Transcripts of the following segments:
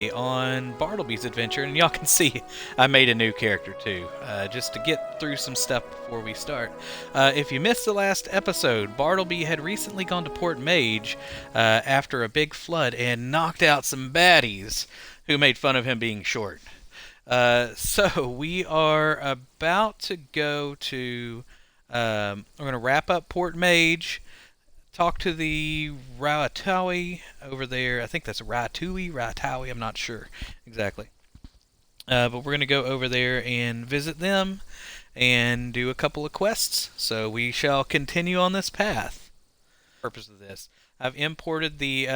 on Bartleby's adventure, and y'all can see I made a new character too, just to get through some stuff before we start. If you missed the last episode, Bartleby had recently gone to Port Maje after a big flood and knocked out some baddies who made fun of him being short. So we are about to go to. We're going to wrap up Port Maje, talk to the Raatawi over there. I think that's Raatawi. I'm not sure exactly. But we're going to go over there and visit them and do a couple of quests. So we shall continue on this path. Purpose of this, I've imported the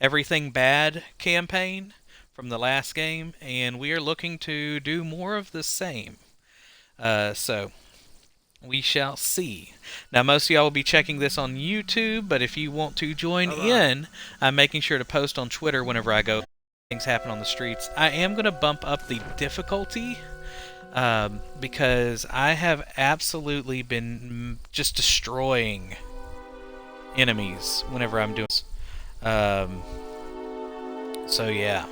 Everything Bad campaign from the last game, and we are looking to do more of the same. So we shall see. Now, most of y'all will be checking this on YouTube, but if you want to join in, I'm making sure to post on Twitter whenever I go. Things happen on the streets. I am going to bump up the difficulty because I have absolutely been just destroying enemies whenever I'm doing this. So yeah,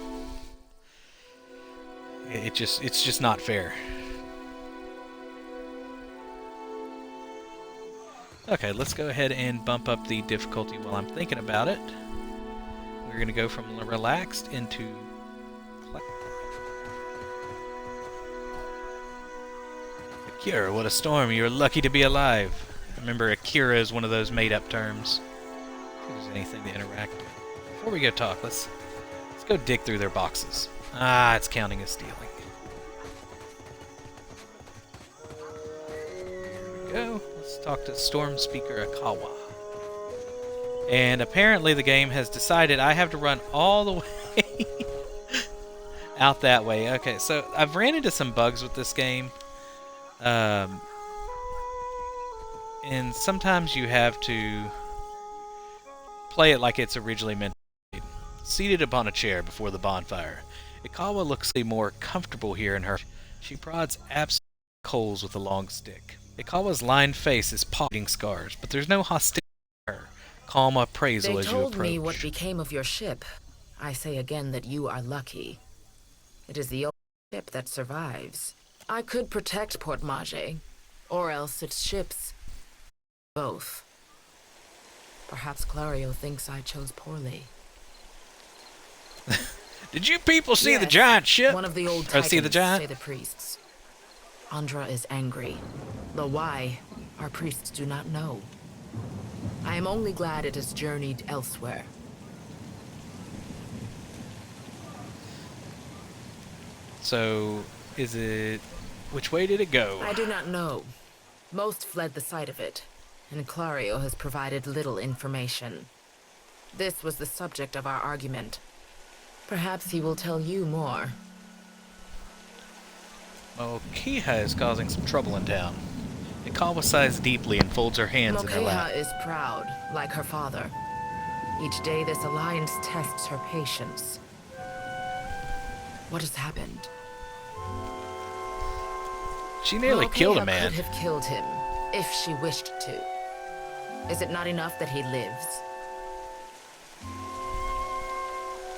it's just not fair. Okay, let's go ahead and bump up the difficulty while I'm thinking about it. We're going to go from relaxed into... Akira, what a storm. You're lucky to be alive. Remember, Akira is one of those made-up terms. If there's anything to interact with. Before we go talk, let's go dig through their boxes. Ah, it's counting as stealing. There we go. Let's talk to Storm Speaker Akawa. And apparently the game has decided I have to run all the way out that way. Okay, so I've ran into some bugs with this game. And sometimes you have to play it like it's originally meant to be. Seated upon a chair before the bonfire, Ikawa looks more comfortable here in her. She prods absent coals with a long stick. Ikawa's lined face is popping scars, but there's no hostility in her. Calm appraisal as you approach. They told me what became of your ship. I say again that you are lucky. It is the only ship that survives. I could protect Port Maje, or else its ships. Both. Perhaps Clario thinks I chose poorly. Did you people see the giant ship? One of the old titans, see the giant? say the priests. Andra is angry. The why, our priests do not know. I am only glad it has journeyed elsewhere. So, is it... Which way did it go? I do not know. Most fled the sight of it, and Clario has provided little information. This was the subject of our argument. Perhaps he will tell you more. Mokeha is causing some trouble in town. Ikawa sighs deeply and folds her hands in her lap. Mokeha is proud, like her father. Each day this alliance tests her patience. What has happened? She nearly killed a Mokeha man. could have killed him, if she wished to. Is it not enough that he lives?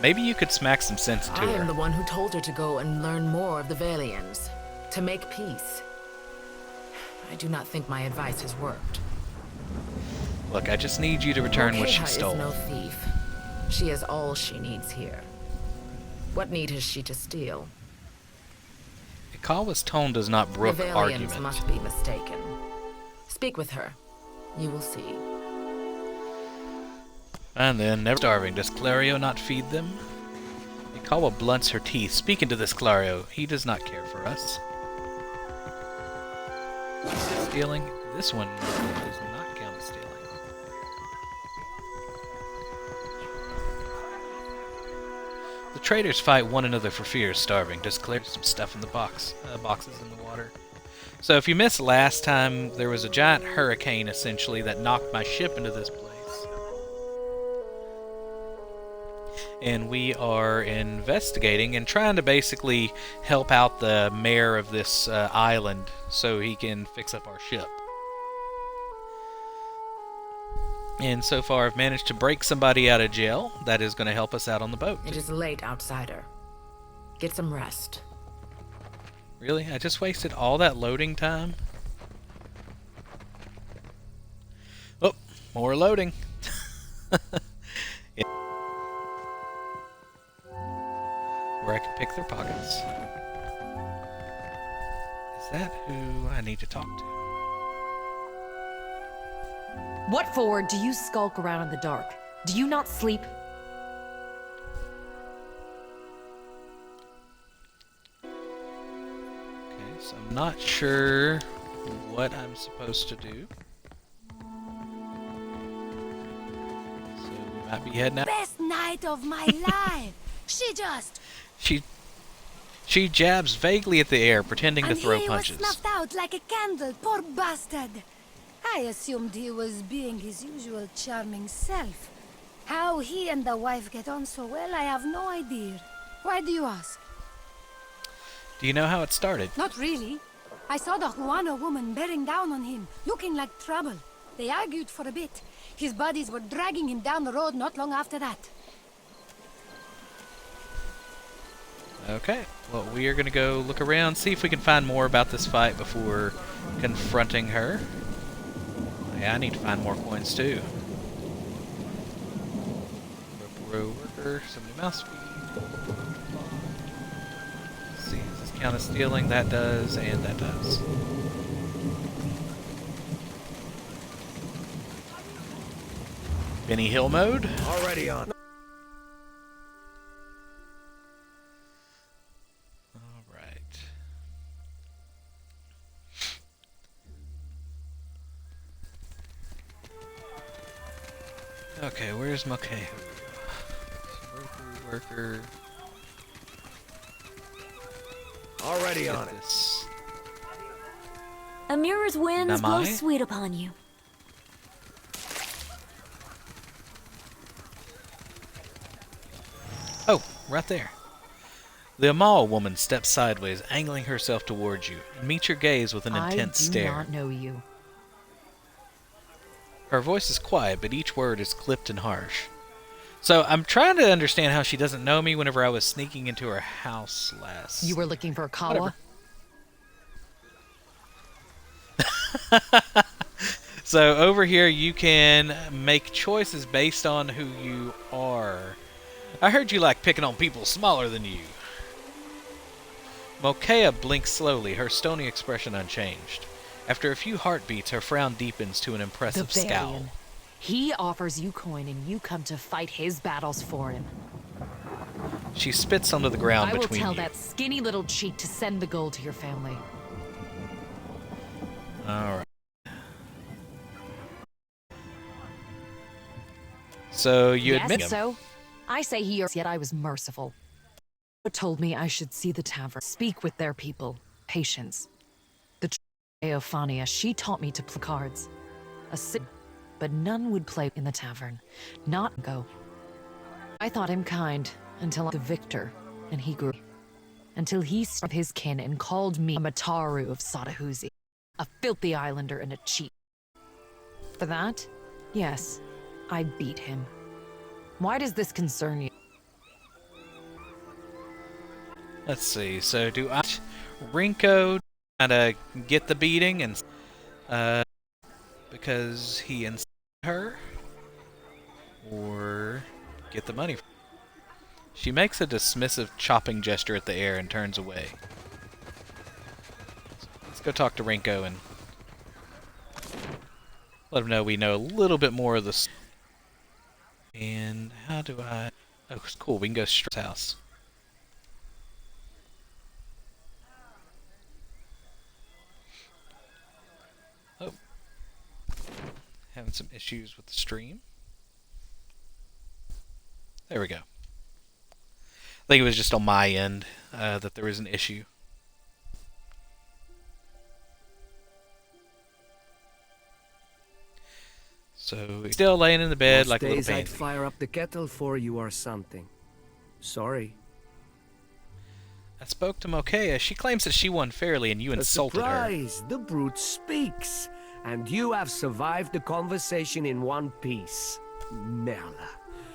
Maybe you could smack some sense into I am her. the one who told her to go and learn more of the Valians, to make peace. I do not think my advice has worked. Look, I just need you to return what she Mokeha stole. is no thief. She has all she needs here. What need has she to steal? Ikawa's tone does not brook The Valians argument. must be mistaken. Speak with her. You will see. And then, never starving, does Clario not feed them? Ikawa blunts her teeth. Speaking to this Clario, he does not care for us. Stealing? This one does not count as stealing. The traders fight one another for fear of starving. Does Clario some stuff in the boxes in the water? So if you missed last time, there was a giant hurricane, essentially, that knocked my ship into this place. And we are investigating and trying to basically help out the mayor of this island so he can fix up our ship. And so far, I've managed to break somebody out of jail. That is going to help us out on the boat. It is late, outsider. Get some rest. Really? I just wasted all that loading time? Oh, more loading. Yeah. Where I can pick their pockets. Is that who I need to talk to? What for do you skulk around in the dark? Do you not sleep? Okay, so I'm not sure what I'm supposed to do. So we might be heading out. Best night of my life. She jabs vaguely at the air, pretending to And throw he punches. was snuffed out like a candle, poor bastard. I assumed he was being his usual charming self. How he and the wife get on so well, I have no idea. Why do you ask? Do you know how it started? Not really. I saw the Juana woman bearing down on him, looking like trouble. They argued for a bit. His buddies were dragging him down the road not long after that. Okay, well, we are going to go look around, see if we can find more about this fight before confronting her. Yeah, I need to find more coins, too. Row worker, 70 mouse speed. Let's see, does this count as stealing? That does, and that does. Benny Hill mode. Already on. Okay, where's Maje? Worker. Already on it. This. A mirror's winds blow Maje? sweet upon you. Oh, right there. The Amal woman steps sideways, angling herself towards you, and meets your gaze with an intense stare. I do not know you. Her voice is quiet, but each word is clipped and harsh. So I'm trying to understand how she doesn't know me whenever I was sneaking into her house last. You were looking for a Kawa? So over here you can make choices based on who you are. I heard you like picking on people smaller than you. Mokea blinks slowly, her stony expression unchanged. After a few heartbeats, her frown deepens to an impressive scowl. Valiant. He offers you coin and you come to fight his battles for him. She spits onto the ground I will between tell you. that skinny little cheat to send the gold to your family. Alright. So you yes, admit him. so? I say he yet I was merciful. But told me I should see the tavern, speak with their people, patience. The Eophania, she taught me to play cards. But none would play in the tavern. Not go. I thought him kind until the victor, and he grew. Until he struck his kin and called me a Mataru of Sadahuzi, a filthy islander and a cheat. For that, yes, I beat him. Why does this concern you? Let's see. So do I Rinko kind of get the beating and because he insulted her, or get the money? She makes a dismissive chopping gesture at the air and turns away. Let's go talk to Rinko and let him know we know a little bit more of this. And how do I... Oh, it's cool. We can go straight to his house. Oh. Having some issues with the stream. There we go. I think it was just on my end that there was an issue. So he's still laying in the bed Most like a little days I'd pansy. fire up the kettle for you or something. Sorry. I spoke to Mokea. She claims that she won fairly and you A insulted her. surprise! The brute speaks. And you have survived the conversation in one piece. Merla.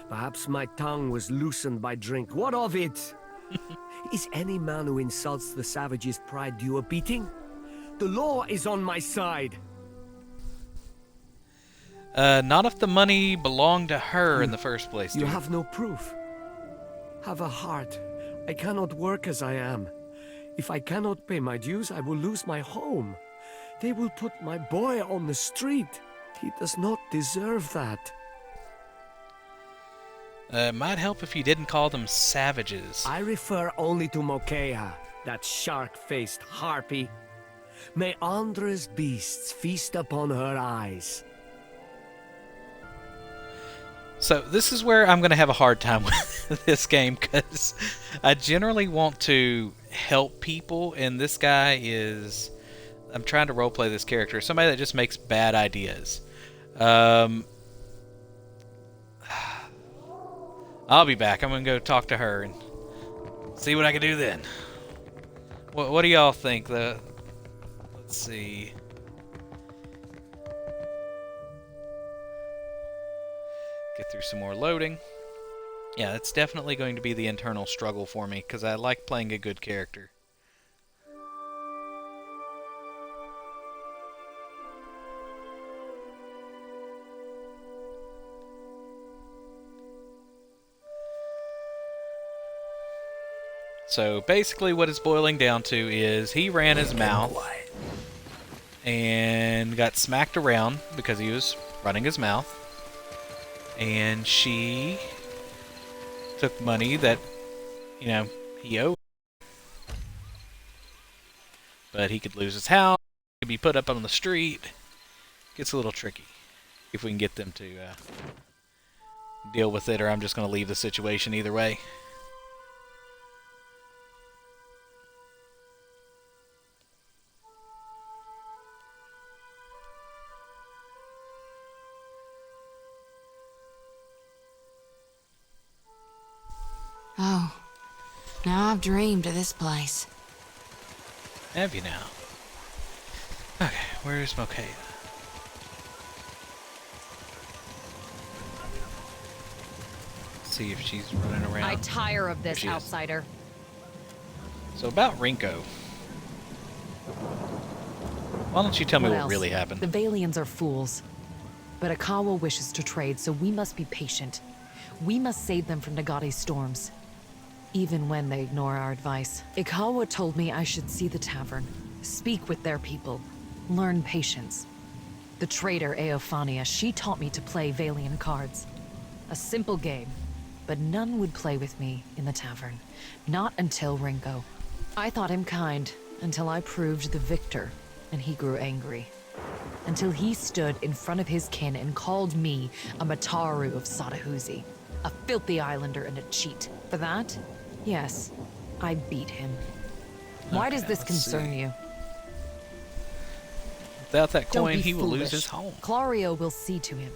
Perhaps my tongue was loosened by drink. What of it? Is any man who insults the savage's pride due a beating? The law is on my side. Not if the money belonged to her in the first place, dude. You have no proof. Have a heart. I cannot work as I am. If I cannot pay my dues, I will lose my home. They will put my boy on the street. He does not deserve that. Might help if you didn't call them savages. I refer only to Mokea, that shark-faced harpy. May Andra's beasts feast upon her eyes. So this is where I'm going to have a hard time with this game, because I generally want to help people, and this guy is... I'm trying to roleplay this character. Somebody that just makes bad ideas. I'll be back. I'm going to go talk to her and see what I can do then. What do y'all think? Let's see... Get through some more loading. Yeah, it's definitely going to be the internal struggle for me, because I like playing a good character. So basically what it's boiling down to is he ran his mouth and got smacked around because he was running his mouth. And she took money that, you know, he owed. But he could lose his house, he could be put up on the street. Gets a little tricky if we can get them to deal with it, or I'm just going to leave the situation either way. Oh, now I've dreamed of this place. Have you now? Okay, where's Mokea? See if she's running around. I tire of this, There she is. outsider. So about Rinko. Why don't you tell me what else? really happened? The Valians are fools. But Akawa wishes to trade, so we must be patient. We must save them from Nagati's storms. Even when they ignore our advice. Ikawa told me I should see the tavern, speak with their people, learn patience. The trader Eophania, she taught me to play Valian cards. A simple game, but none would play with me in the tavern. Not until Rinko. I thought him kind, until I proved the victor, and he grew angry. Until he stood in front of his kin and called me a Mataru of Satahuzi, a filthy islander and a cheat. For that, yes, I beat him. Why does this let's concern see. you? Without that Don't coin, be he will lose foolish. his home. Clario will see to him.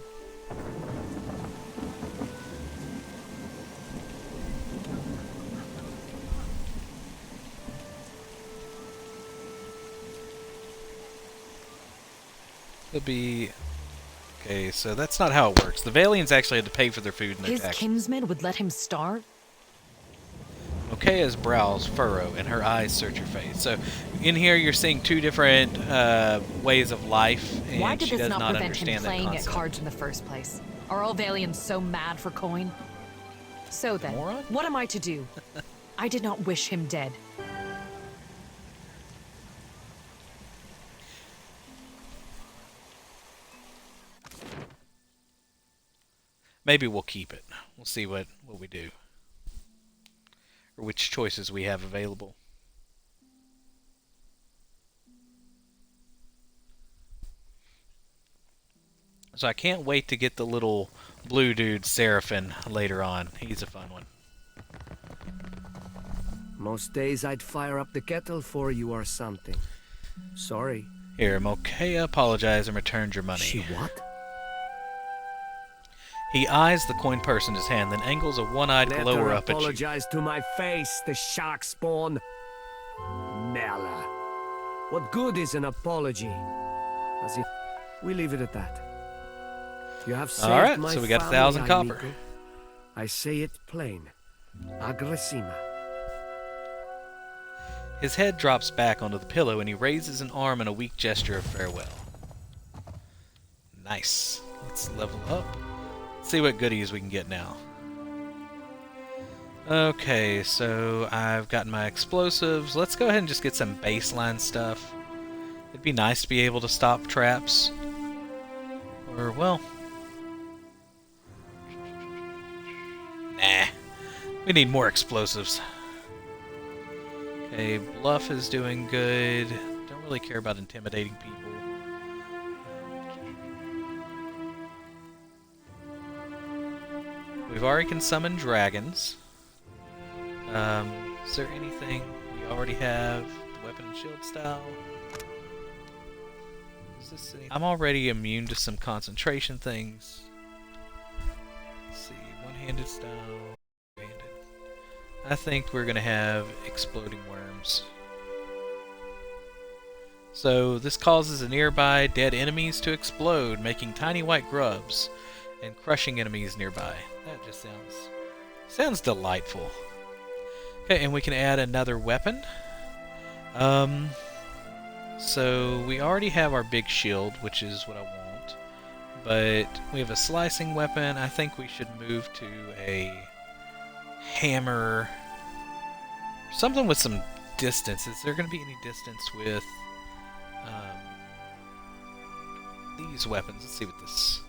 It'll be... Okay, so that's not how it works. The Valians actually had to pay for their food and their His taxes. kinsmen would let him starve? Mokea's brows furrow and her eyes search her face. So in here you're seeing two different ways of life, and Why did she this does not not prevent him understand that playing at concept. cards in the first place? Are all Valians so mad for coin? So then, Moron? what am I to do? I did not wish him dead. Maybe we'll keep it. We'll see what we do. Or which choices we have available. So I can't wait to get the little blue dude, Seraphim, later on. He's a fun one. Most days I'd fire up the kettle for you or something. Sorry. Here, Mokea apologized and returned your money. She what? He eyes the coin purse in his hand, then angles a one-eyed Let glower her up at you. apologize to my face, the shark spawn. Merla. What good is an apology? As if We leave it at that. You have saved Alright, my so we got family, 1,000 copper. amigo. I say it plain. Agressima. His head drops back onto the pillow and he raises an arm in a weak gesture of farewell. Nice. Let's level up. Let's see what goodies we can get now. Okay, so I've gotten my explosives. Let's go ahead and just get some baseline stuff. It'd be nice to be able to stop traps. Or, well... Nah. We need more explosives. Okay, Bluff is doing good. Don't really care about intimidating people. We've already can summon dragons. Is there anything we already have? The weapon and shield style? Is this I'm already immune to some concentration things. Let's see, one-handed style. Two-handed. I think we're gonna have exploding worms. So this causes the nearby dead enemies to explode, making tiny white grubs and crushing enemies nearby. That just sounds delightful. Okay, and we can add another weapon. So we already have our big shield, which is what I want. But we have a slicing weapon. I think we should move to a hammer. Something with some distance. Is there going to be any distance with these weapons? Let's see what this...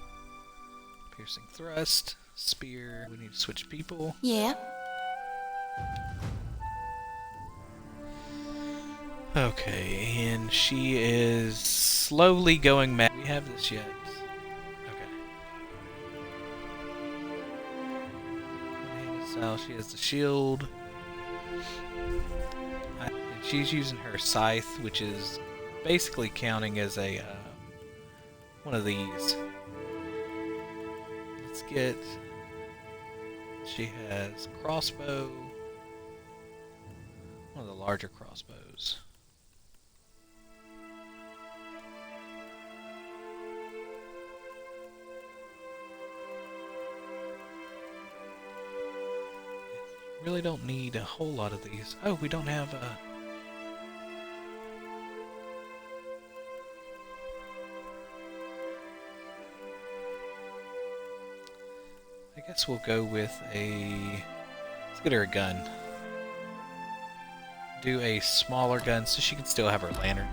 Piercing thrust, spear. We need to switch people. Yeah. Okay, and she is slowly going mad. We have this yet. Okay. So she has the shield. And she's using her scythe, which is basically counting as a one of these. Let's get... She has crossbow. One of the larger crossbows. Really don't need a whole lot of these. Oh, we don't have a... I guess we'll go with a... Let's get her a gun. Do a smaller gun so she can still have her lantern.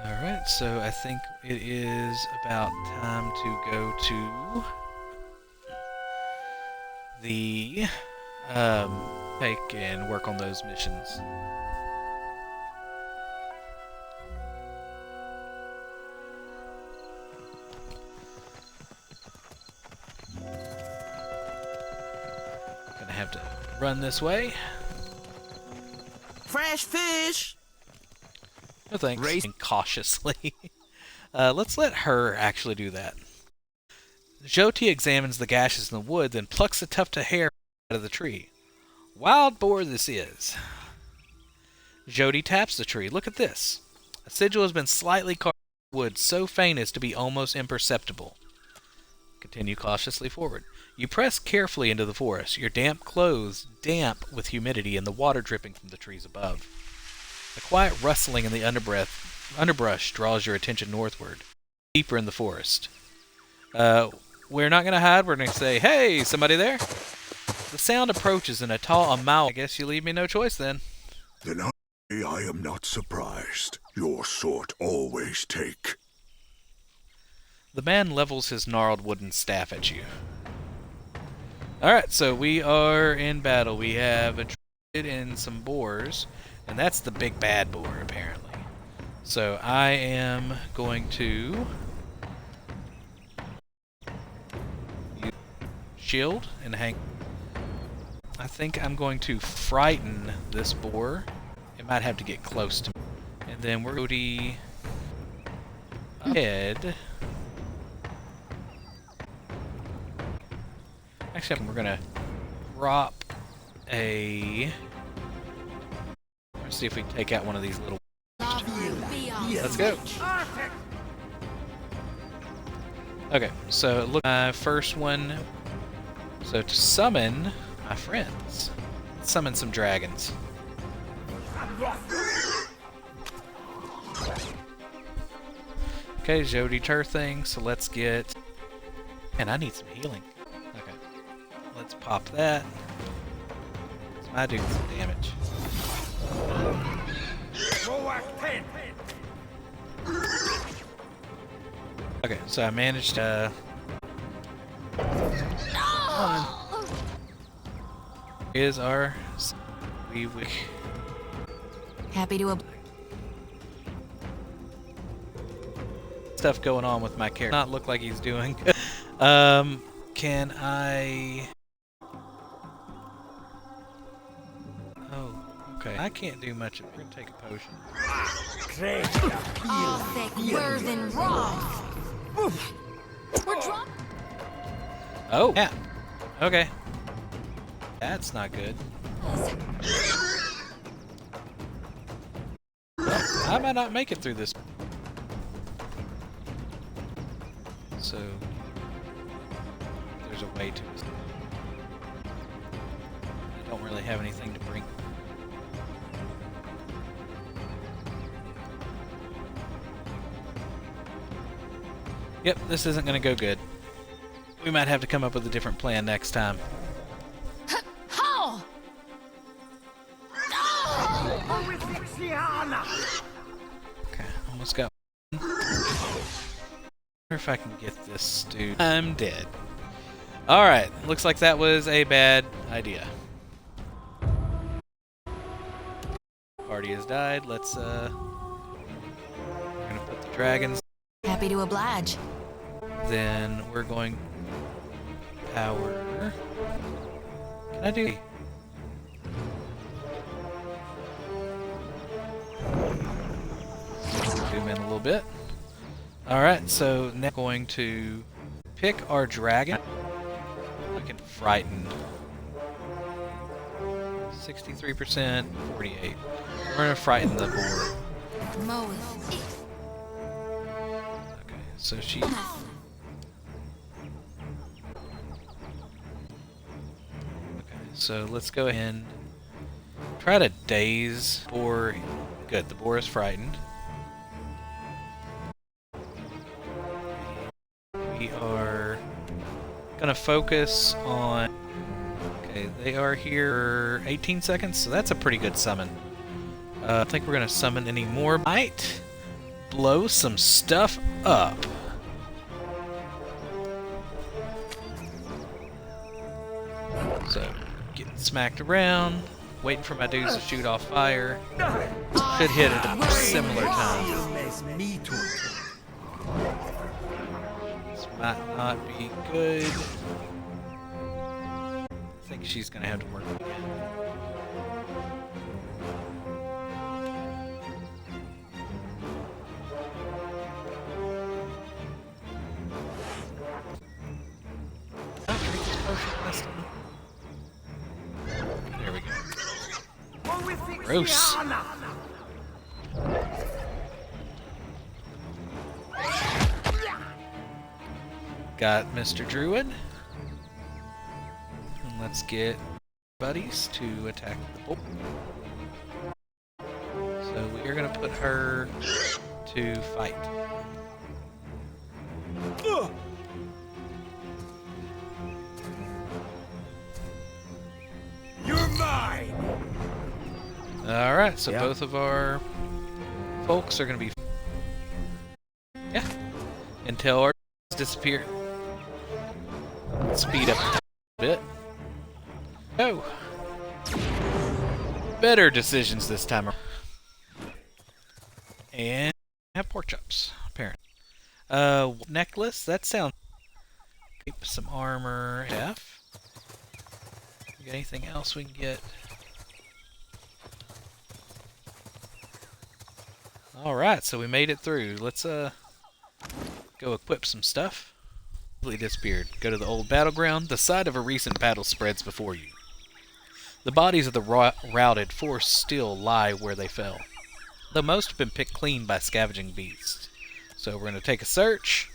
Alright, so I think it is about time to go to the take and work on those missions. Gonna have to run this way. Fresh fish! No thanks. Racing cautiously. Let's let her actually do that. Jyoti examines the gashes in the wood, then plucks a tuft of hair out of the tree. Wild boar this is. Jyoti taps the tree. Look at this. A sigil has been slightly carved in wood, so faint as to be almost imperceptible. Continue cautiously forward. You press carefully into the forest, your damp clothes damp with humidity and the water dripping from the trees above. A quiet rustling in the underbrush draws your attention northward, deeper in the forest. We're not going to hide. We're going to say, hey, somebody there? The sound approaches and a tall Amau. I guess you leave me no choice then. Then I am not surprised. Your sort always take. The man levels his gnarled wooden staff at you. Alright, so we are in battle. We have a druid and some boars, and that's the big bad boar, apparently. So I am going to use shield and hang. I think I'm going to frighten this boar. It might have to get close to me. And then we're going to ahead. Actually, we're gonna drop a. Let's see if we can take out one of these little. Let's go. Okay, so look, my first one. So to summon my friends, summon some dragons. Okay, Jody Tur thing. So let's get. And I need some healing. Okay, let's pop that. So I do some damage. Okay, so I managed to. Is our we Happy to. Stuff going on with my character. Not look like he's doing. Can I? Oh, okay. I can't do much of it. We're gonna take a potion. Oh, yeah. Okay. That's not good. I might not make it through this. So, there's a way to. I don't really have anything to bring. Yep, this isn't going to go good. We might have to come up with a different plan next time. Okay, almost got one. Wonder if I can get this dude. I'm dead. Alright, looks like that was a bad idea. Party has died. Let's, we're gonna put the dragons. Happy to oblige. Then we're going power. Can I do? Zoom in a little bit. Alright, so now we're going to pick our dragon. We can frighten. 63%, 48. We're gonna frighten the boar. Okay, so she. Okay, so let's go ahead and try to daze boar. Good, the boar is frightened. We are gonna focus on. Okay, they are here for 18 seconds, so that's a pretty good summon. I think we're gonna summon any more. Might blow some stuff up. So, getting smacked around, waiting for my dudes to shoot off fire. Should hit at a similar time. This might not be good. I think she's gonna have to work again. There we go. Gross. Got Mr. Druid. And let's get buddies to attack the bull. So we are going to put her to fight. You're mine. All right, so both of our folks are going to be. Yeah. Until our disappear. Speed up a bit. Oh. Better decisions this time around. And have pork chops, apparently. Necklace, that sounds. Keep some armor. F. Got anything else we can get? Alright, so we made it through. Let's go equip some stuff. completely disappeared. Go to the old battleground. The site of a recent battle spreads before you. The bodies of the routed force still lie where they fell, though most have been picked clean by scavenging beasts. So we're going to take a search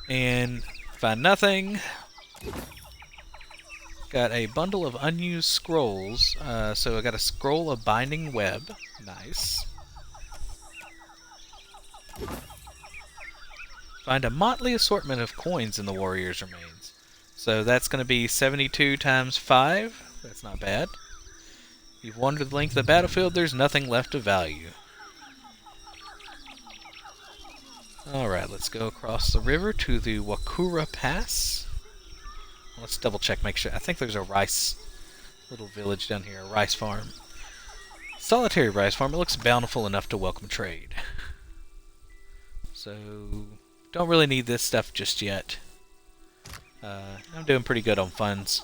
and find nothing. Got a bundle of unused scrolls. So I got a scroll of binding web. Nice. Find a motley assortment of coins in the warrior's remains. So that's going to be 72 times 5. That's not bad. You've wandered the length of the battlefield. There's nothing left of value. Alright, let's go across the river to the Wakura Pass. Let's double check, make sure. I think there's a rice little village down here, a rice farm. Solitary rice farm. It looks bountiful enough to welcome trade. So, don't really need this stuff just yet. I'm doing pretty good on funds.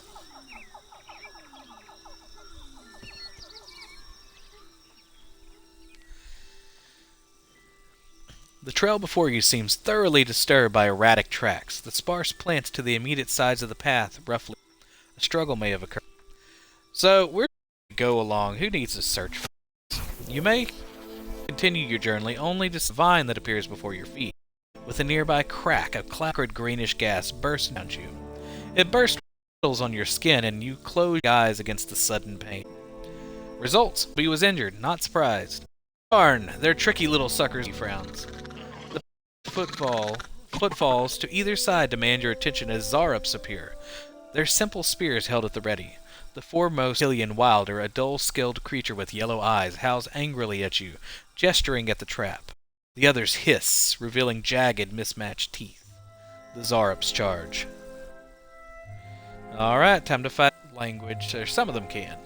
The trail before you seems thoroughly disturbed by erratic tracks. The sparse plants to the immediate sides of the path, roughly. A struggle may have occurred. So, we're going to go along. Who needs to search for this? You may continue your journey only to see a vine that appears before your feet. With a nearby crack, a cloud greenish gas bursts around you. It bursts on your skin, and you close your eyes against the sudden pain. Results: he was injured, not surprised. Darn, they're tricky little suckers, he frowns. The footfalls to either side demand your attention as Zarups appear. Their simple spears held at the ready. The foremost alien wilder, a dull-skilled creature with yellow eyes, howls angrily at you, gesturing at the trap. The others hiss, revealing jagged, mismatched teeth. The Zarups charge. Alright, time to fight language. Or some of them can.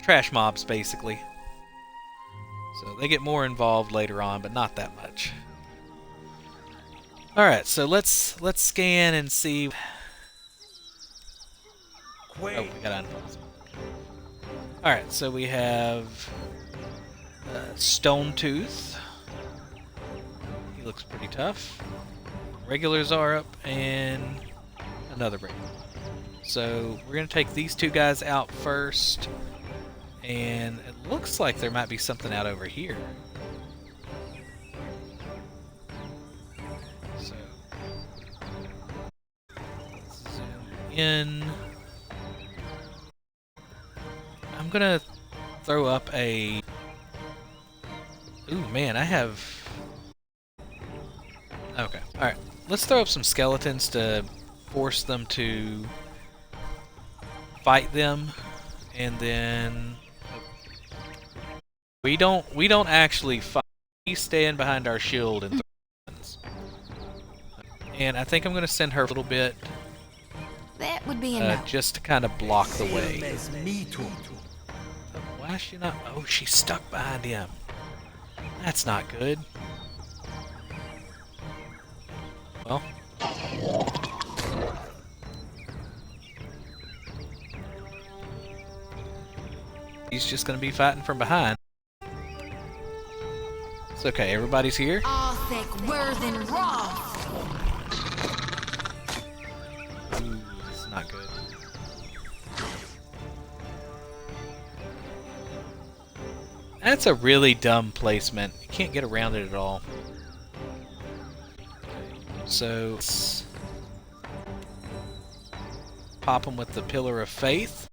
Trash mobs, basically. So they get more involved later on, but not that much. Alright, so let's scan and see. Oh, we got unpause. Alright, so we have Stone Tooth. He looks pretty tough. Regular Zarup and another regular. So we're going to take these two guys out first. And it looks like there might be something out over here. So let's zoom in. I'm gonna throw up a... Ooh, man, I have... Okay, alright. Let's throw up some skeletons to force them to fight them. And then... We don't actually fight. We stand behind our shield and throw weapons. And I think I'm gonna send her a little bit. That would be enough. Just to kind of block the way. Why is she not? Oh, she's stuck behind him. That's not good. Well. He's just gonna be fighting from behind. It's okay, everybody's here. Ooh, this is not good. That's a really dumb placement. You can't get around it at all. So, let's pop him with the Pillar of Faith.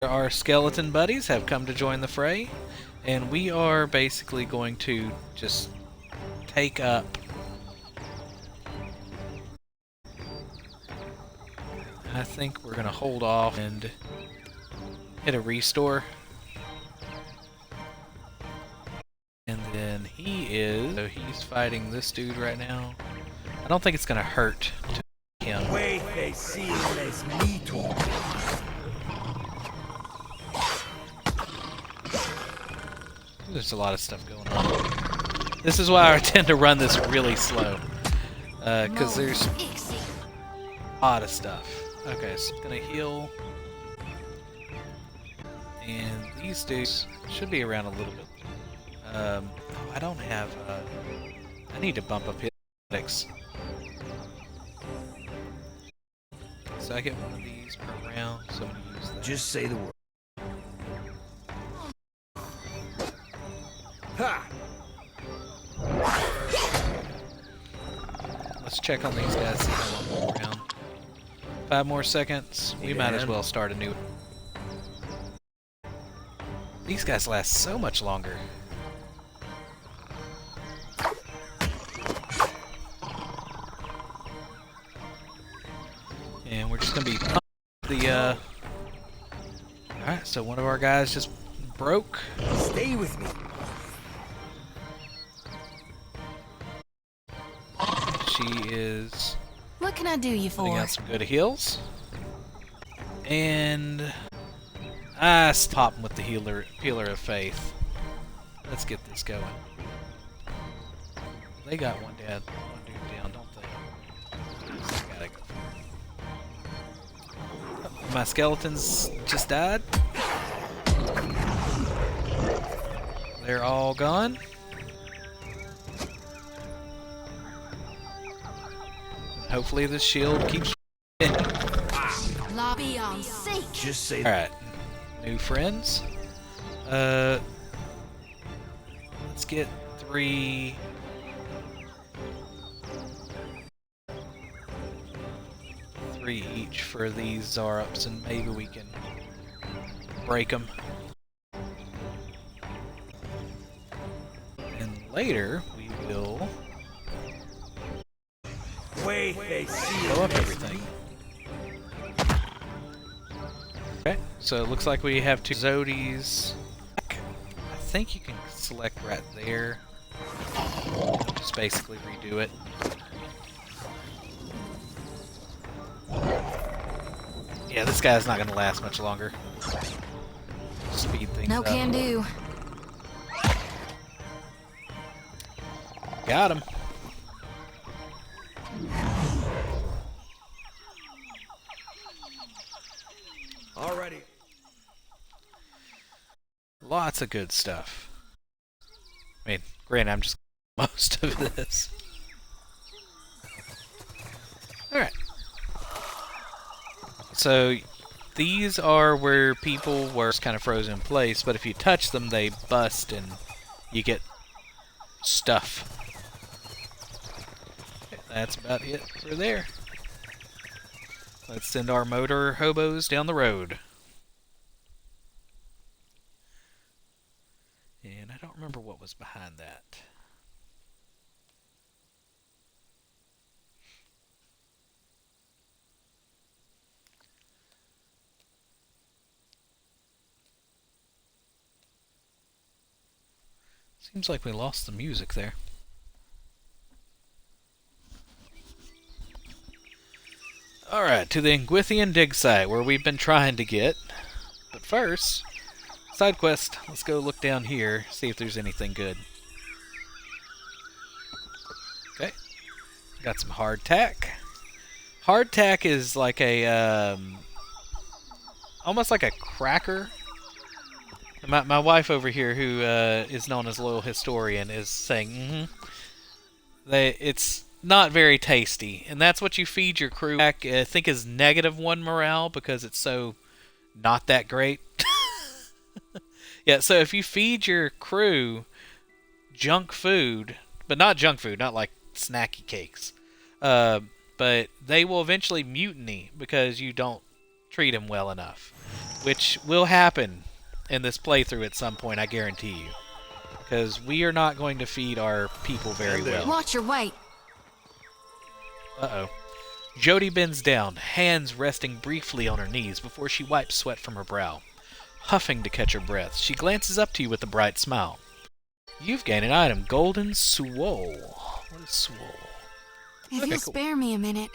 Our skeleton buddies have come to join the fray, and we are basically going to just take up I think we're going to hold off and hit a restore. And then he's fighting this dude right now. I don't think it's going to hurt to him. There's a lot of stuff going on. This is why I tend to run this really slow. Because there's a lot of stuff. Okay, so I'm going to heal. And these dudes should be around a little bit. I don't have. I need to bump up his athletics. So I get one of these per round. So I'm gonna use that. Just say the word. Ha! Let's check on these guys. See how long they're around. 5 more seconds. We might as well start a new. These guys last so much longer. And we're just gonna be the Alright, so one of our guys just broke. Stay with me. She is What can I do you putting for? out some good heals. And I pop him with the healer of faith. Let's get this going. They got one dude down, don't they? So I gotta go for it. My skeletons just died. They're all gone. Hopefully the shield keeps. Lobby on sake. Just say. All right, new friends. Let's get 3. Three each for these Zarups, and maybe we can break them. And later we will Wait, they see blow up everything. Okay, so it looks like we have 2 Zodies. I think you can select right there. Just basically redo it. Yeah, this guy's not going to last much longer. Speed things No up. can do. Got him. Alrighty. Lots of good stuff. I mean, granted, I'm just most of this. Alright. So, these are where people were kind of frozen in place, but if you touch them, they bust and you get stuff. Okay, that's about it for there. Let's send our motor hobos down the road. And I don't remember what was behind that. Seems like we lost the music there. Alright, to the Ingwithian dig site, where we've been trying to get. But first, side quest. Let's go look down here, see if there's anything good. Okay. Got some hardtack. Hardtack is like a, almost like a cracker. My wife over here, who is known as Loyal Historian, is saying, it's not very tasty, and that's what you feed your crew. I think is -1 morale because it's so not that great. Yeah, so if you feed your crew junk food, but not junk food, not like snacky cakes, but they will eventually mutiny because you don't treat them well enough, which will happen in this playthrough at some point, I guarantee you, because we are not going to feed our people very well. Watch your weight. Uh-oh. Jody bends down, hands resting briefly on her knees before she wipes sweat from her brow. Huffing to catch her breath, she glances up to you with a bright smile. You've gained an item, Golden Swole. What is Swole? If Okay, you'll cool. spare me a minute,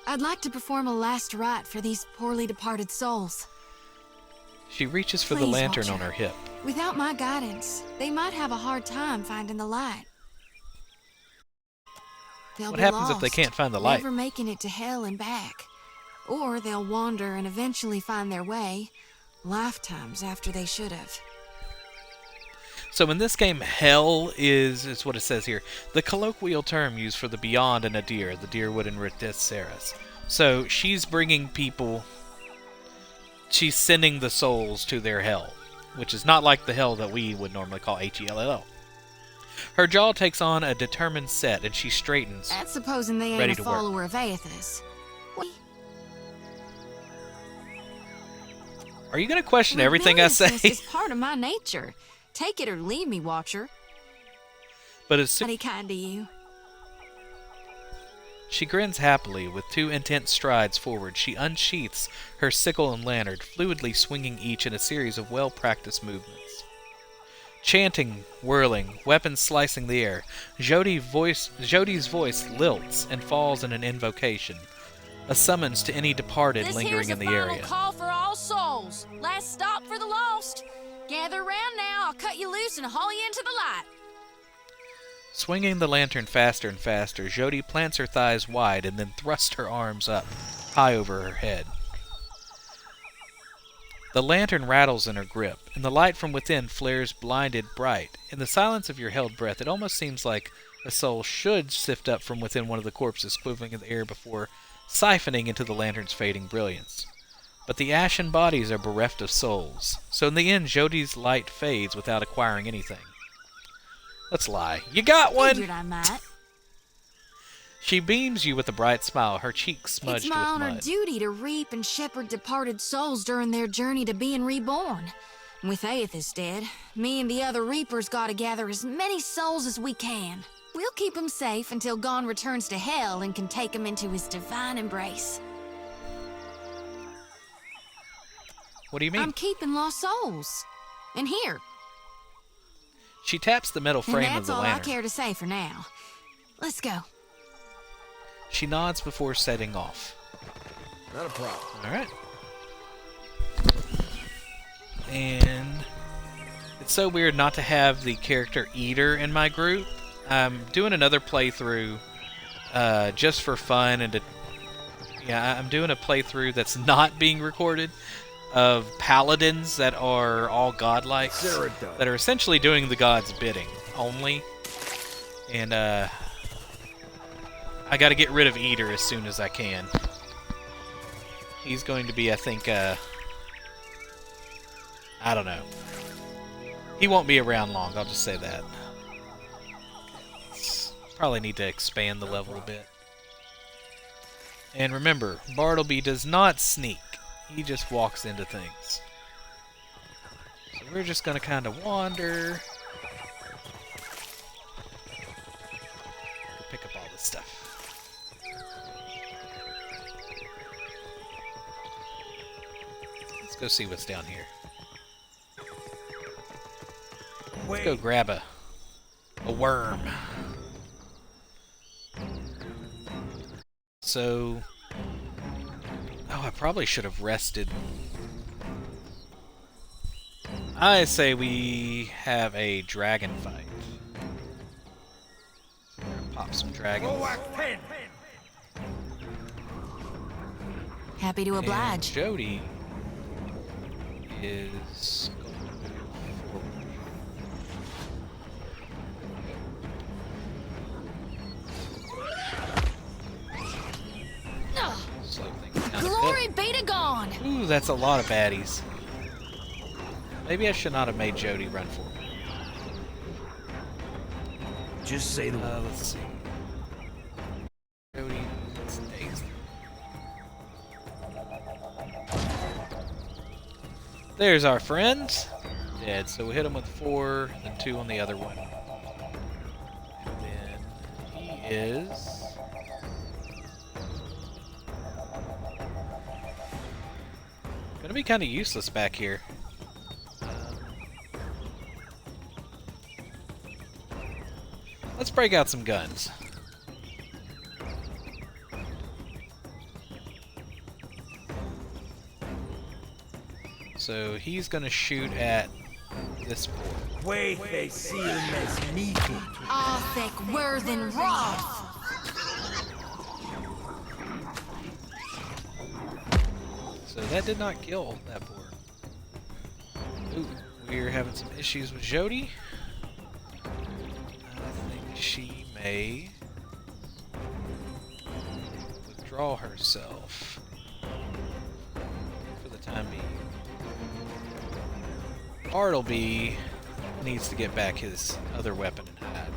I'd like to perform a last rite for these poorly departed souls. She reaches for the Please, lantern Watcher. on her hip. Without my guidance, they might have a hard time finding the light. They'll What be happens if they lost, can't find the light? never making it to hell and back. Or they'll wander and eventually find their way, lifetimes after they should have. So in this game, hell is what it says here. The colloquial term used for the beyond in a deer, the Deerwood and Reticeras. So she's bringing people, she's sending the souls to their hell, which is not like the hell that we would normally call Hell. Her jaw takes on a determined set, and she straightens. That's supposing they ready ain't a to work. follower of Aethys. Are you going to question everything I say? Rebelliousness is part of my nature. Take it or leave me, Watcher. But as soon Mighty kind to you. she grins happily, with 2 intense strides forward, she unsheaths her sickle and lantern, fluidly swinging each in a series of well-practiced movements. Chanting, whirling, weapons slicing the air, Jodi's voice lilts and falls in an invocation, a summons to any departed lingering in the area. This here's a final call for all souls. Last stop for the lost. Gather round now. I'll cut you loose and haul you into the light. Swinging the lantern faster and faster, Jodi plants her thighs wide and then thrusts her arms up, high over her head. The lantern rattles in her grip, and the light from within flares blinded bright. In the silence of your held breath, it almost seems like a soul should sift up from within one of the corpses quivering in the air before siphoning into the lantern's fading brilliance. But the ashen bodies are bereft of souls, so in the end Jodi's light fades without acquiring anything. Let's lie. You got one! Figured I might. She beams you with a bright smile, her cheeks smudged It's my with honored mud. duty to reap and shepherd departed souls during their journey to being reborn. With Aethys dead, me and the other reapers gotta gather as many souls as we can. We'll keep them safe until Gon returns to Hell and can take them into his divine embrace. What do you mean? I'm keeping lost souls. And here. She taps the metal And frame of that's the all I lantern. care to say for now. Let's go. She nods before setting off. Not a problem. Alright. And it's so weird not to have the character Eater in my group. I'm doing another playthrough just for fun and to... Yeah, I'm doing a playthrough that's not being recorded of paladins that are all godlike, that are essentially doing the god's bidding only. And I got to get rid of Eater as soon as I can. He's going to be, I think, I don't know. He won't be around long, I'll just say that. Probably need to expand the level a bit. And remember, Bartleby does not sneak. He just walks into things. So we're just going to kind of wander. Pick up all this stuff. Let's go see what's down here. Let's go grab a worm. So, oh, I probably should have rested. I say we have a dragon fight. So we're gonna pop some dragons. Happy to oblige. And Jodi is going to move forward. Slow things down a Glory bit. be to Gon! Ooh, that's a lot of baddies. Maybe I should not have made Jodi run for me. Just say the word. Let's see. Jodi stays. There's our friends. Dead. So we hit him with 4, then 2 on the other one. And then he is... gonna be kind of useless back here. Let's break out some guns. So he's gonna shoot at this board. Arthek Worthen Roth! So that did not kill that board. Ooh, we're having some issues with Jodi. she may withdraw herself for the time being. Bartleby needs to get back his other weapon and hide.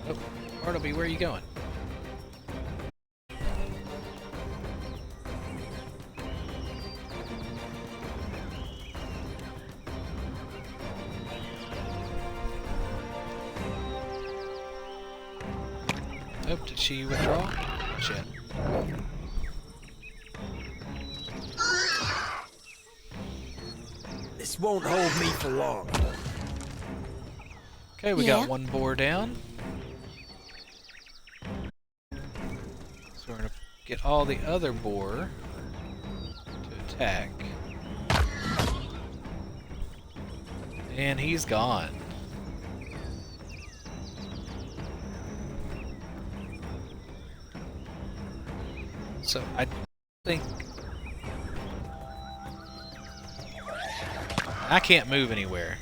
Oh, Bartleby, where are you going? Oh, did she withdraw? Shit. This won't hold me for long. Okay, we got one boar down. So we're gonna get all the other boar to attack. And he's gone. So I think I can't move anywhere.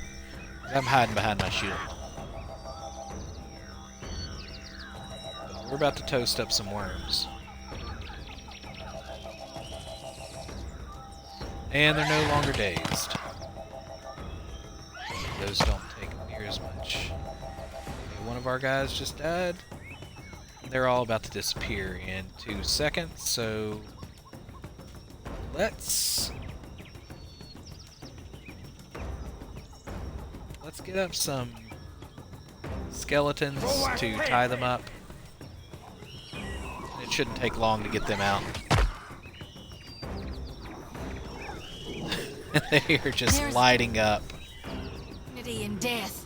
I'm hiding behind my shield. But we're about to toast up some worms. And they're no longer dazed. Those don't take near as much. Okay, one of our guys just died. They're all about to disappear in 2 seconds, so let's get up some skeletons to tie them up. It shouldn't take long to get them out. They are just lighting up. Dignity and death.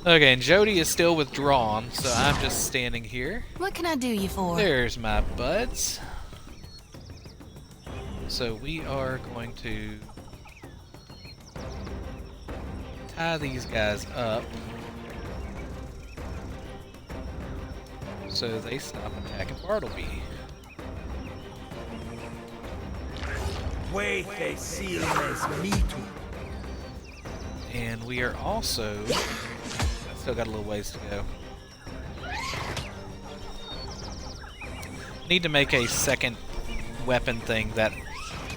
Okay, and Jody is still withdrawn, so I'm just standing here. What can I do you for? There's my buds. So we are going to tie these guys up so they stop attacking Bartleby. And we are also... still got a little ways to go. Need to make a second weapon thing that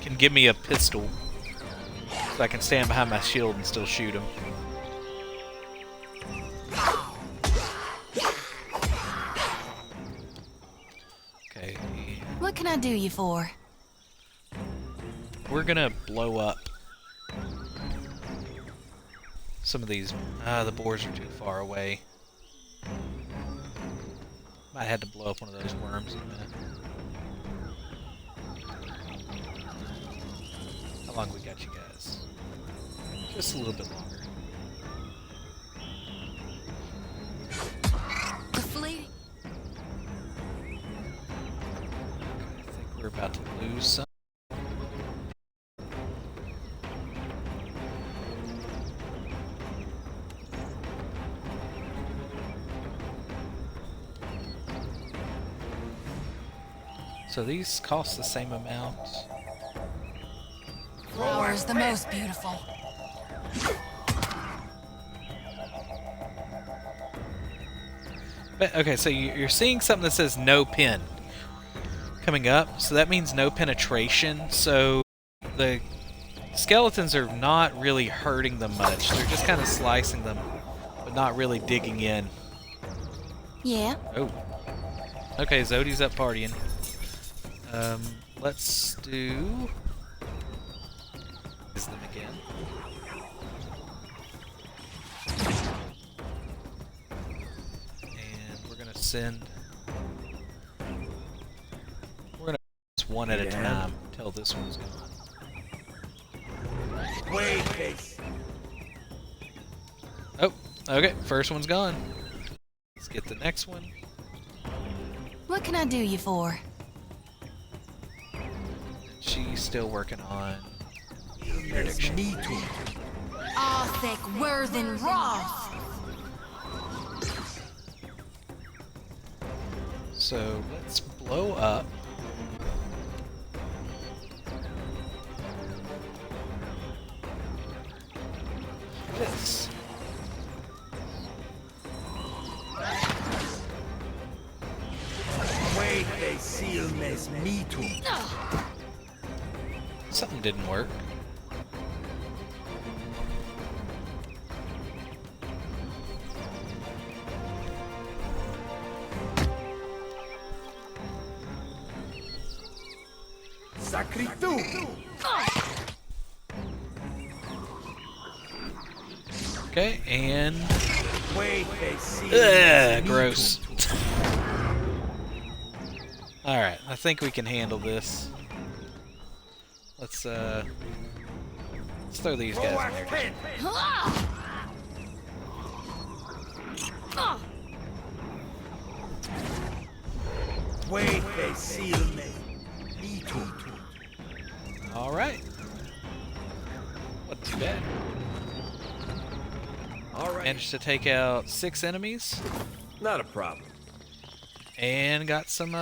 can give me a pistol so I can stand behind my shield and still shoot him. Okay. What can I do you for? We're gonna blow up some of these. The boars are too far away. Might have to blow up one of those worms in a minute. How long we got you guys? Just a little bit longer. The fleet. I think we're about to lose some. So these cost the same amount. Flower is the most beautiful. But, okay, so you're seeing something that says no pin coming up, so that means no penetration. So the skeletons are not really hurting them much. They're just kind of slicing them, but not really digging in. Yeah. Oh. Okay, Zodi's up partying. Let's do them again. And we're gonna send. We're gonna do one at a time until this one's gone. Wait, Oh, okay. First one's gone. Let's get the next one. What can I do you for? She's still working on interdiction. Arthek Worthen Roth. So let's blow up me too. Something didn't work. Sacritu. Okay, and Wait, they see. gross. All right, I think we can handle this. Let's throw these guys in there. Wait, they seal me. Me too. All right. Wasn't too bad. All right. Managed to take out 6 enemies Not a problem. and got some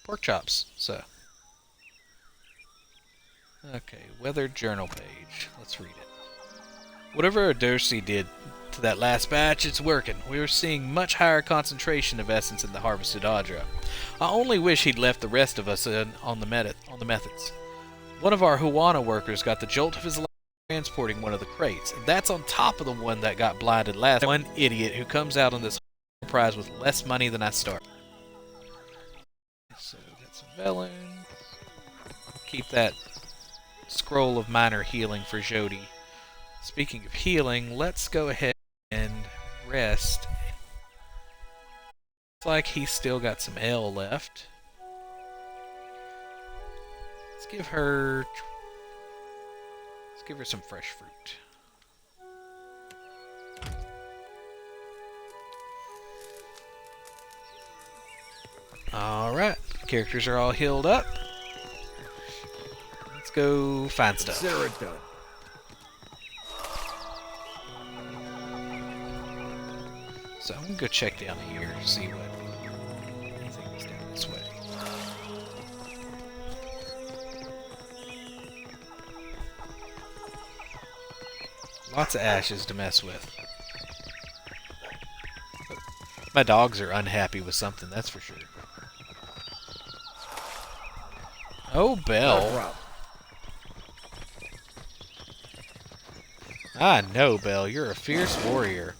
pork chops. So, okay, weathered journal page. Let's read it. Whatever Adersi did to that last batch, it's working. We were seeing much higher concentration of essence in the harvested Adra. I only wish he'd left the rest of us on the methods. One of our Huana workers got the jolt of his life transporting one of the crates, and that's on top of the one that got blinded last. One idiot who comes out on this prize with less money than I started. So we got some vellum. Keep that scroll of minor healing for Jody. Speaking of healing, let's go ahead and rest. Looks like he's still got some L left. Let's give her some fresh fruit. Alright, characters are all healed up. Let's go find stuff. Consider it done. So I'm gonna go check down here, see what anything is down this way. Lots of ashes to mess with. My dogs are unhappy with something, that's for sure. Oh, Belle. I know, Belle. You're a fierce warrior.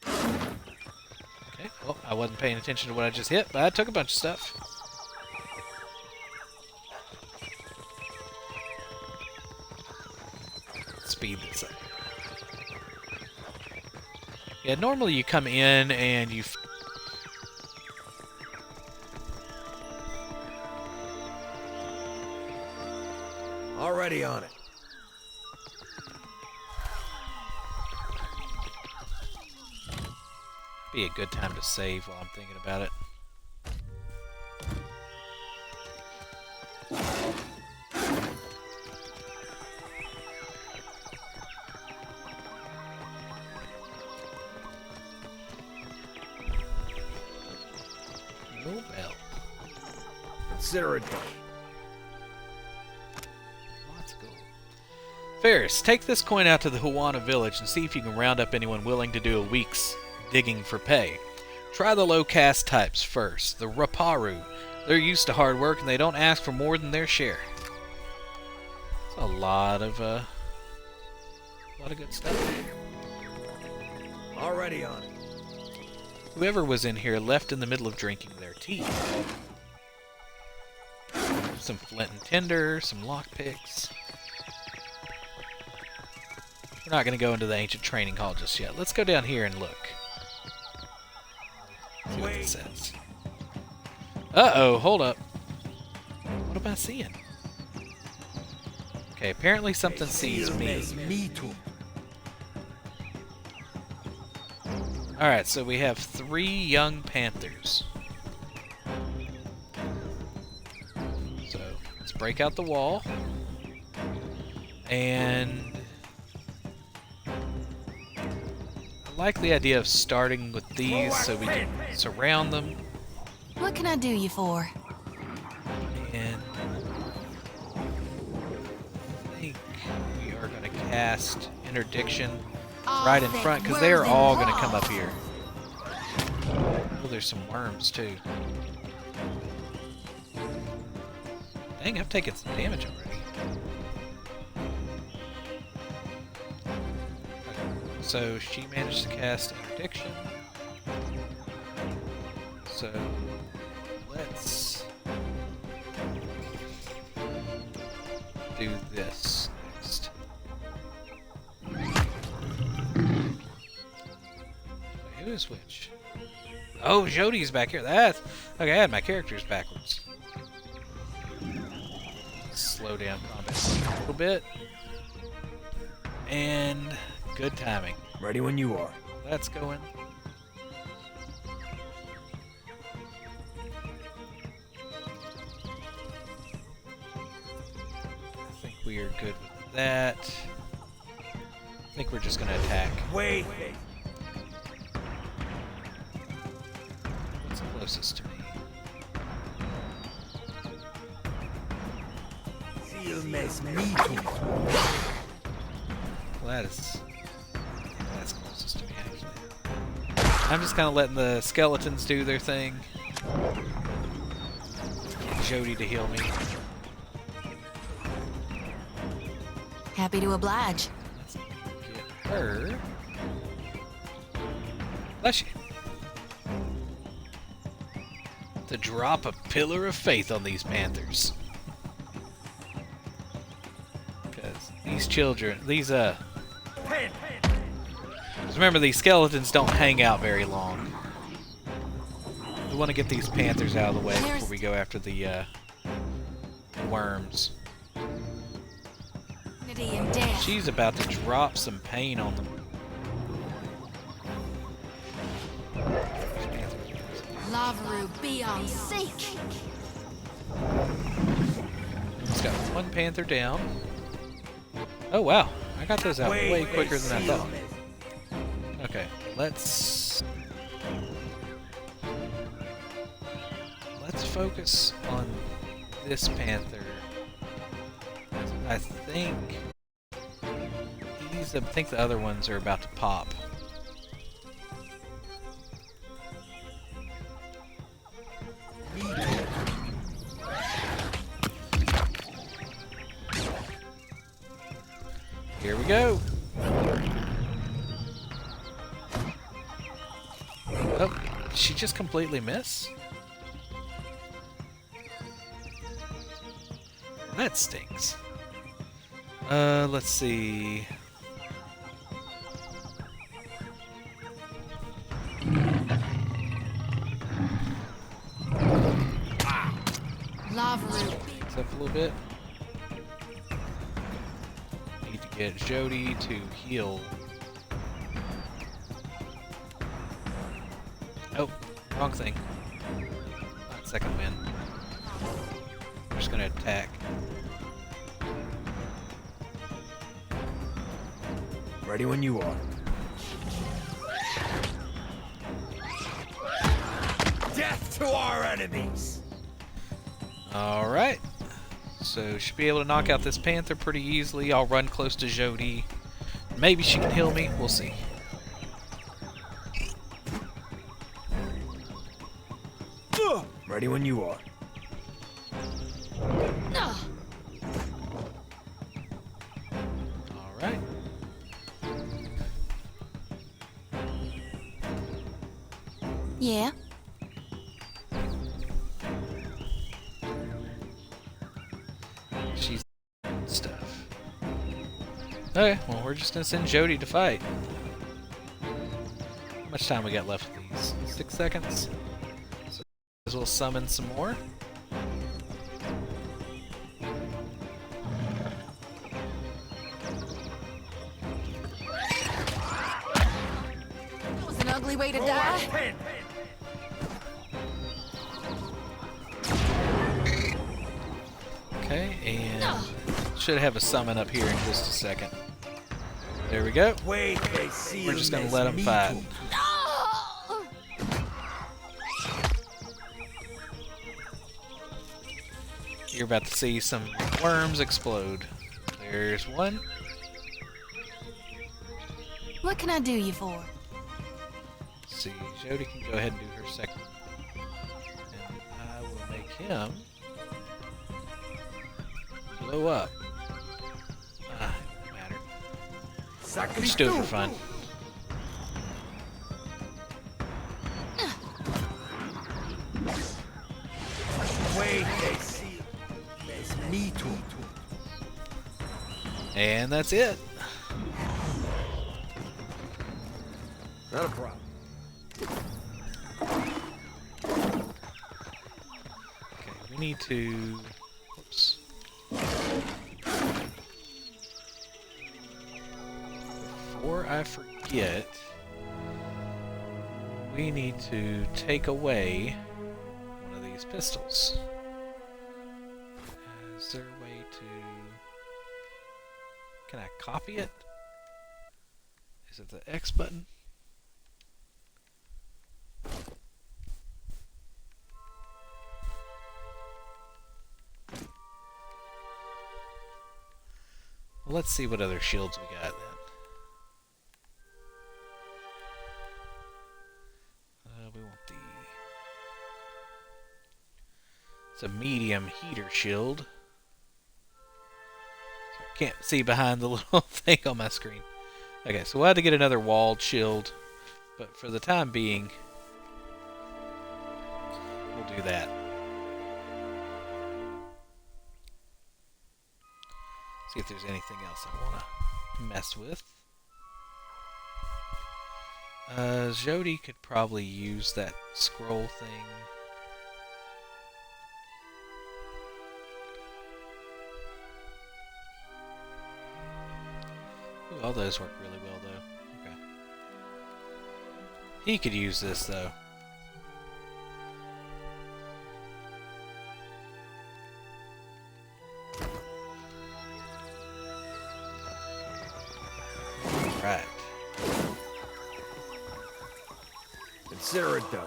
Okay, well, I wasn't paying attention to what I just hit, but I took a bunch of stuff. Speed this up. Yeah, normally you come in and you... Already on it. Be a good time to save while I'm thinking about it. No bell. Consider it done. Lots of gold. Ferris, take this coin out to the Huana village and see if you can round up anyone willing to do a week's digging for pay. Try the low caste types first, the Raparu. They're used to hard work and they don't ask for more than their share. It's a lot of good stuff. Already on it. Whoever was in here left in the middle of drinking their tea. Some flint and tinder, some lockpicks. We're not going to go into the ancient training hall just yet. Let's go down here and look. See what it says. Uh-oh, hold up. What am I seeing? Okay, apparently something sees me. Me too. Alright, so we have 3 young panthers. So, let's break out the wall. And... I like the idea of starting with these so we can surround them. What can I do you for? And... I think we are going to cast Interdiction right in front, because they are all going to come up here. Oh, there's some worms, too. Dang, I've taken some damage already. Okay. So she managed to cast Interdiction. So let's do this next. Wait, who is which? Oh, Jody's back here. That's okay. I had my characters backwards. Slow down combat a little bit, and good timing. Ready when you are. That's going. I think we are good with that. I think we're just gonna attack. Wait. What's closest to me? Well, that's closest to me, actually. I'm just kind of letting the skeletons do their thing. Get Jody to heal me. Happy to oblige. Let's get her. Bless you. To drop a pillar of faith on these panthers. Because these children, remember, these skeletons don't hang out very long. We want to get these panthers out of the way before we go after the worms. And death. She's about to drop some pain on them. Lavaru, be on seek. It's got one panther down. Oh wow, I got those out way quicker than I thought. Okay, let's focus on this panther. I think the other ones are about to pop. Here we go. Oh, did she just completely miss? That stinks. Let's see. Lavaru. Up a little bit. Need to get Jody to heal. Oh, wrong thing. Not second win. I'm just gonna attack. Ready when you are. Death to our enemies! Alright. So, should be able to knock out this panther pretty easily. I'll run close to Jody. Maybe she can heal me. We'll see. Ready when you are. Alright. Yeah. She's stuff. Okay, well, we're just gonna send Jody to fight. How much time we got left with these? 6 seconds? So we'll summon some more. That was an ugly way to die. Okay, and should have a summon up here in just a second. There we go. We're just gonna let them fight. You're about to see some worms explode. There's one. What can I do you for? Let's see, Jody can go ahead and do her second. And I will make him blow up. Ah, it doesn't matter. Just do it for fun. And that's it. Not a problem. Okay, we need to... Oops. Before I forget, we need to take away one of these pistols. Is there a way to... Can I copy it? Is it the X button? Well, let's see what other shields we got then. We want the... It's a medium heater shield. So I can't see behind the little thing on my screen. Okay, so we'll have to get another walled shield. But for the time being, we'll do that. See if there's anything else I want to mess with. Jody could probably use that scroll thing. Ooh, all those work really well, though. Okay. He could use this, though. Right. Consider it done.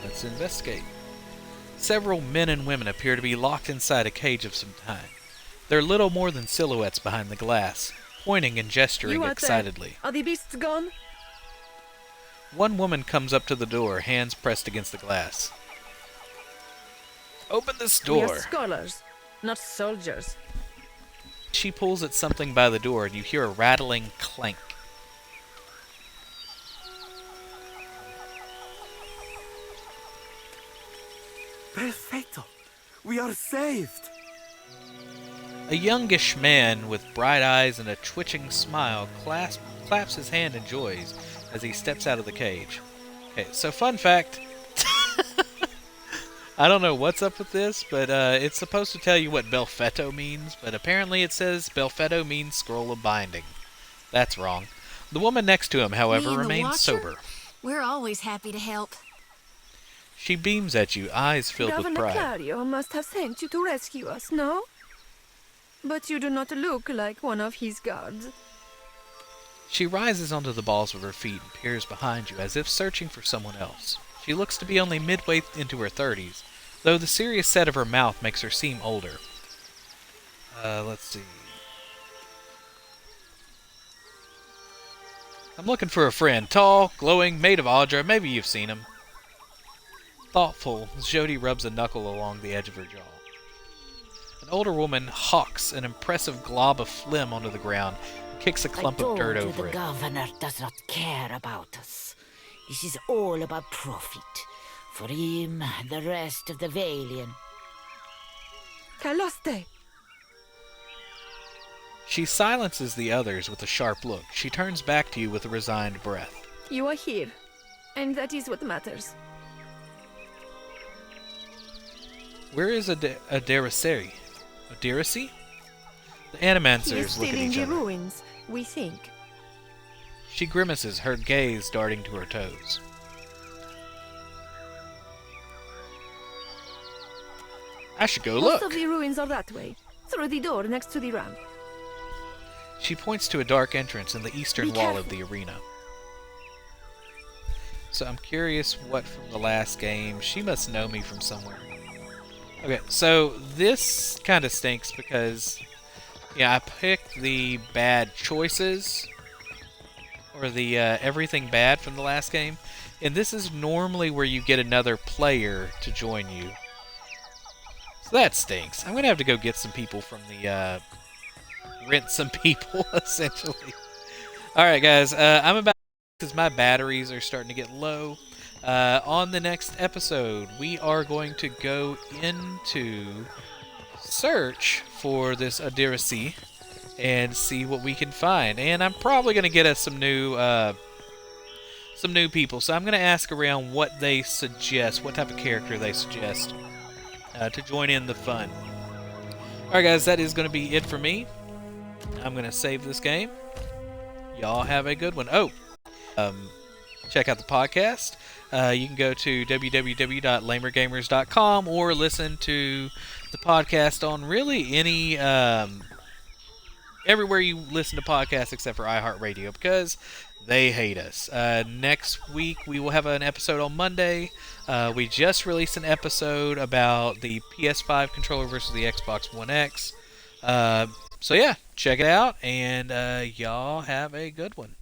Let's investigate. Several men and women appear to be locked inside a cage of some kind. They're little more than silhouettes behind the glass, pointing and gesturing excitedly. Are the beasts gone? One woman comes up to the door, hands pressed against the glass. Open this We are door. scholars, not soldiers. She pulls at something by the door, and you hear a rattling clank. Perfetto! We are saved! A youngish man with bright eyes and a twitching smile claps his hand in joy as he steps out of the cage. Okay, so fun fact. I don't know what's up with this, but it's supposed to tell you what Belfetto means, but apparently it says Belfetto means scroll of binding. That's wrong. The woman next to him, however, Me and the remains Watcher? sober. We're always happy to help. She beams at you, eyes filled with Governor pride. Clario must have sent you to rescue us, no? But you do not look like one of his guards. She rises onto the balls of her feet and peers behind you as if searching for someone else. She looks to be only midway into her 30s, though the serious set of her mouth makes her seem older. Let's see. I'm looking for a friend. Tall, glowing, made of Audra. Maybe you've seen him. Thoughtful, Jody rubs a knuckle along the edge of her jaw. An older woman hawks an impressive glob of phlegm onto the ground and kicks a clump of dirt over the it. governor does not care about us. This is all about profit. For him, the rest of the Valian. Caloste! She silences the others with a sharp look. She turns back to you with a resigned breath. You are here, and that is what matters. Where is Aderaseri? Aderasi? The He is animancers still look at in each the other. ruins, we think. She grimaces, her gaze darting to her toes. I should go Most look. of the ruins are that way, through the door next to the ramp. She points to a dark entrance in the eastern Be wall of careful. the arena. So I'm curious what from the last game. She must know me from somewhere. Okay, so this kind of stinks because, yeah, I picked the bad choices. or the everything bad from the last game. And this is normally where you get another player to join you. So that stinks. I'm going to have to go get some people from the... rent some people, essentially. Alright, guys. I'm about... because my batteries are starting to get low. On the next episode, we are going to go into search for this Adirasi and see what we can find. And I'm probably going to get us some new people. So I'm going to ask around what they suggest, what type of character they suggest to join in the fun. Alright, guys, that is going to be it for me. I'm going to save this game. Y'all have a good one. Oh, check out the podcast. You can go to www.lamergamers.com or listen to the podcast on really any everywhere you listen to podcasts except for iHeartRadio, because they hate us. Next week we will have an episode on Monday. We just released an episode about the PS5 controller versus the Xbox One X. So yeah, check it out, and y'all have a good one.